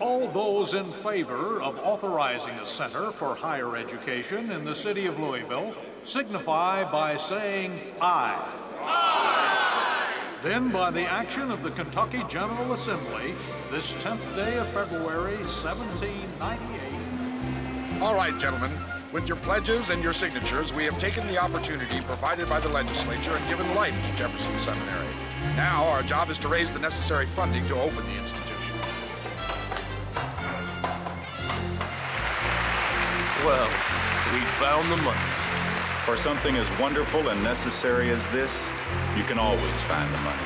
all those in favor of authorizing a center for higher education in the city of Louisville signify by saying aye. Aye. Then, by the action of the Kentucky General Assembly, this 10th day of February, 1798. All right, gentlemen. With your pledges and your signatures, we have taken the opportunity provided by the legislature and given life to Jefferson Seminary. Now, our job is to raise the necessary funding to open the institution. Well, we found the money. For something as wonderful and necessary as this, you can always find the money.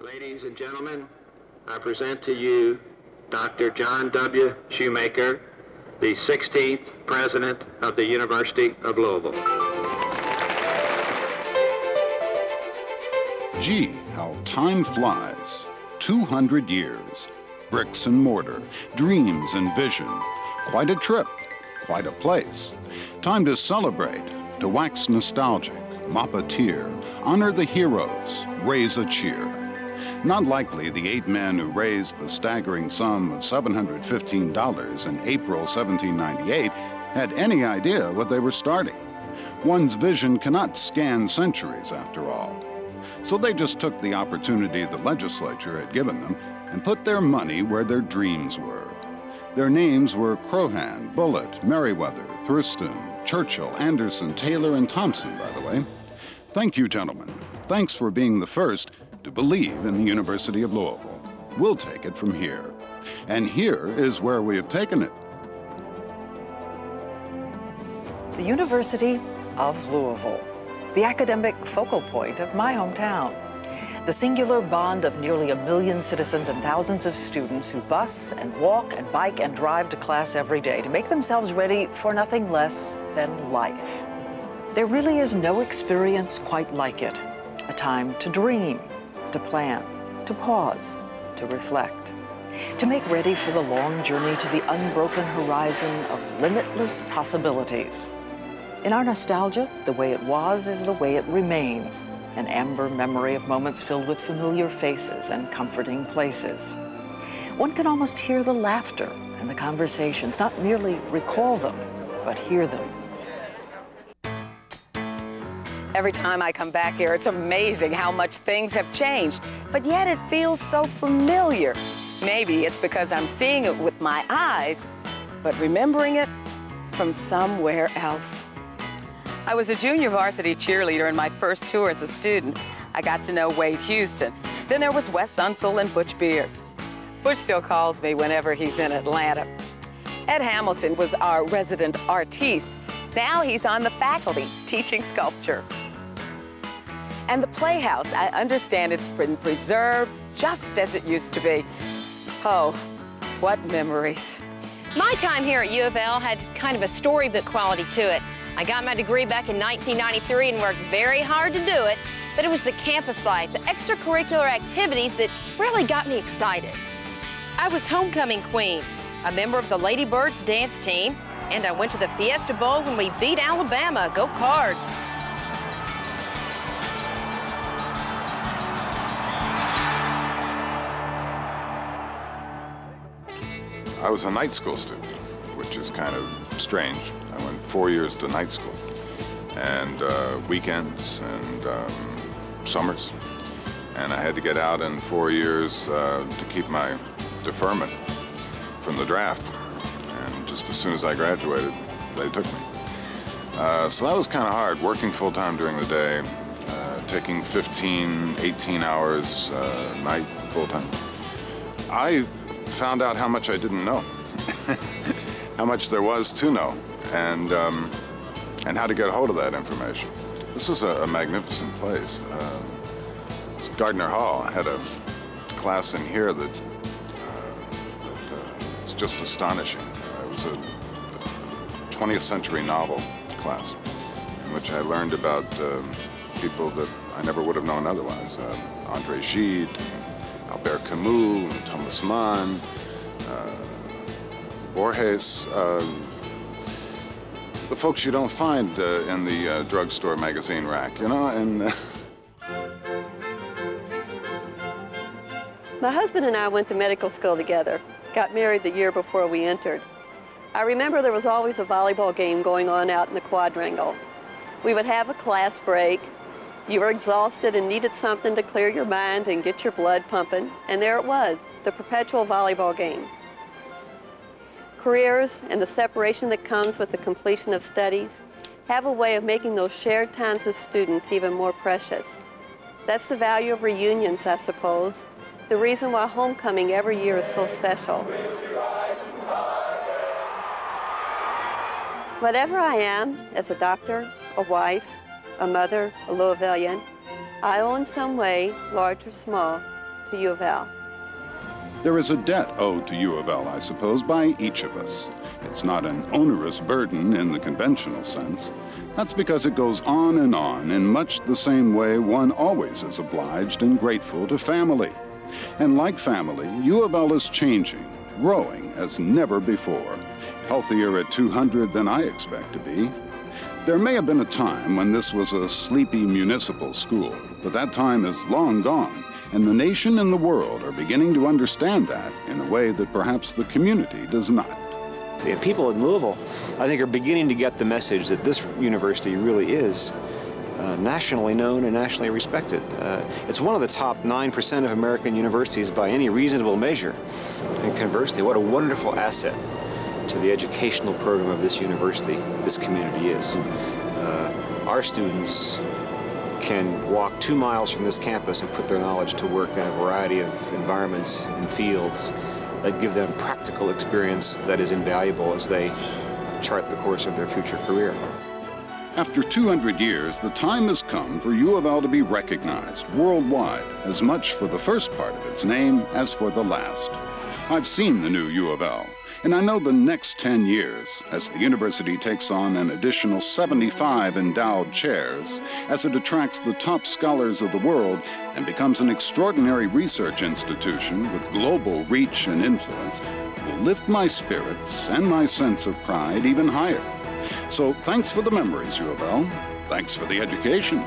Ladies and gentlemen, I present to you Dr. John W. Shoemaker, the 16th President of the University of Louisville. Gee, how time flies. 200 years. Bricks and mortar, dreams and vision. Quite a trip, quite a place. Time to celebrate, to wax nostalgic, mop a tear, honor the heroes, raise a cheer. Not likely the 8 men who raised the staggering sum of $715 in April 1798 had any idea what they were starting. One's vision cannot scan centuries, after all. So they just took the opportunity the legislature had given them and put their money where their dreams were. Their names were Croghan, Bullitt, Merriweather, Thurston, Churchill, Anderson, Taylor, and Thompson, by the way. Thank you, gentlemen. Thanks for being the first to believe in the University of Louisville. We'll take it from here. And here is where we have taken it. The University of Louisville, the academic focal point of my hometown. The singular bond of nearly 1 million citizens and thousands of students who bus and walk and bike and drive to class every day to make themselves ready for nothing less than life. There really is no experience quite like it. A time to dream, to plan, to pause, to reflect, to make ready for the long journey to the unbroken horizon of limitless possibilities. In our nostalgia, the way it was is the way it remains, an amber memory of moments filled with familiar faces and comforting places. One can almost hear the laughter and the conversations, not merely recall them, but hear them. Every time I come back here, it's amazing how much things have changed, but yet it feels so familiar. Maybe it's because I'm seeing it with my eyes, but remembering it from somewhere else. I was a junior varsity cheerleader in my first tour as a student. I got to know Wade Houston. Then there was Wes Unseld and Butch Beard. Butch still calls me whenever he's in Atlanta. Ed Hamilton was our resident artiste. Now he's on the faculty teaching sculpture. And the Playhouse, I understand it's been preserved just as it used to be. Oh, what memories. My time here at U of L had kind of a storybook quality to it. I got my degree back in 1993 and worked very hard to do it, but it was the campus life, the extracurricular activities that really got me excited. I was homecoming queen, a member of the Lady Birds dance team, and I went to the Fiesta Bowl when we beat Alabama. Go Cards! I was a night school student, which is kind of strange. I went 4 years to night school, and weekends and summers. And I had to get out in 4 years to keep my deferment from the draft. And just as soon as I graduated, they took me. So that was kind of hard, working full-time during the day, taking 15, 18 hours a night full-time. I found out how much I didn't know, how much there was to know, and how to get a hold of that information. This was a magnificent place. It was Gardner Hall. I had a class in here that was just astonishing. It was a 20th century novel class in which I learned about people that I never would have known otherwise. André Gide, Albert Camus, Thomas Mann, Borges, the folks you don't find in the drugstore magazine rack, you know, and... My husband and I went to medical school together, got married the year before we entered. I remember there was always a volleyball game going on out in the quadrangle. We would have a class break. You were exhausted and needed something to clear your mind and get your blood pumping, and there it was, the perpetual volleyball game. Careers and the separation that comes with the completion of studies have a way of making those shared times with students even more precious. That's the value of reunions, I suppose, the reason why homecoming every year is so special. Whatever I am, as a doctor, a wife, a mother, a Louisvillian, I owe in some way, large or small, to U of L. There is a debt owed to U of L, I suppose, by each of us. It's not an onerous burden in the conventional sense. That's because it goes on in much the same way one always is obliged and grateful to family. And like family, U of L is changing, growing as never before. Healthier at 200 than I expect to be. There may have been a time when this was a sleepy municipal school, but that time is long gone, and the nation and the world are beginning to understand that in a way that perhaps the community does not. People in Louisville, I think, are beginning to get the message that this university really is nationally known and nationally respected. It's one of the top 9% of American universities by any reasonable measure. And conversely, what a wonderful asset to the educational program of this university, this community is. Our students can walk 2 miles from this campus and put their knowledge to work in a variety of environments and fields that give them practical experience that is invaluable as they chart the course of their future career. After 200 years, the time has come for U of L to be recognized worldwide, as much for the first part of its name as for the last. I've seen the new U of L, and I know the next 10 years, as the university takes on an additional 75 endowed chairs, as it attracts the top scholars of the world and becomes an extraordinary research institution with global reach and influence, will lift my spirits and my sense of pride even higher. So thanks for the memories, U of L. Thanks for the education.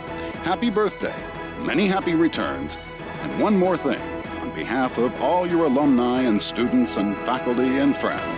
Happy birthday, many happy returns, and one more thing. On on behalf of all your alumni and students and faculty and friends,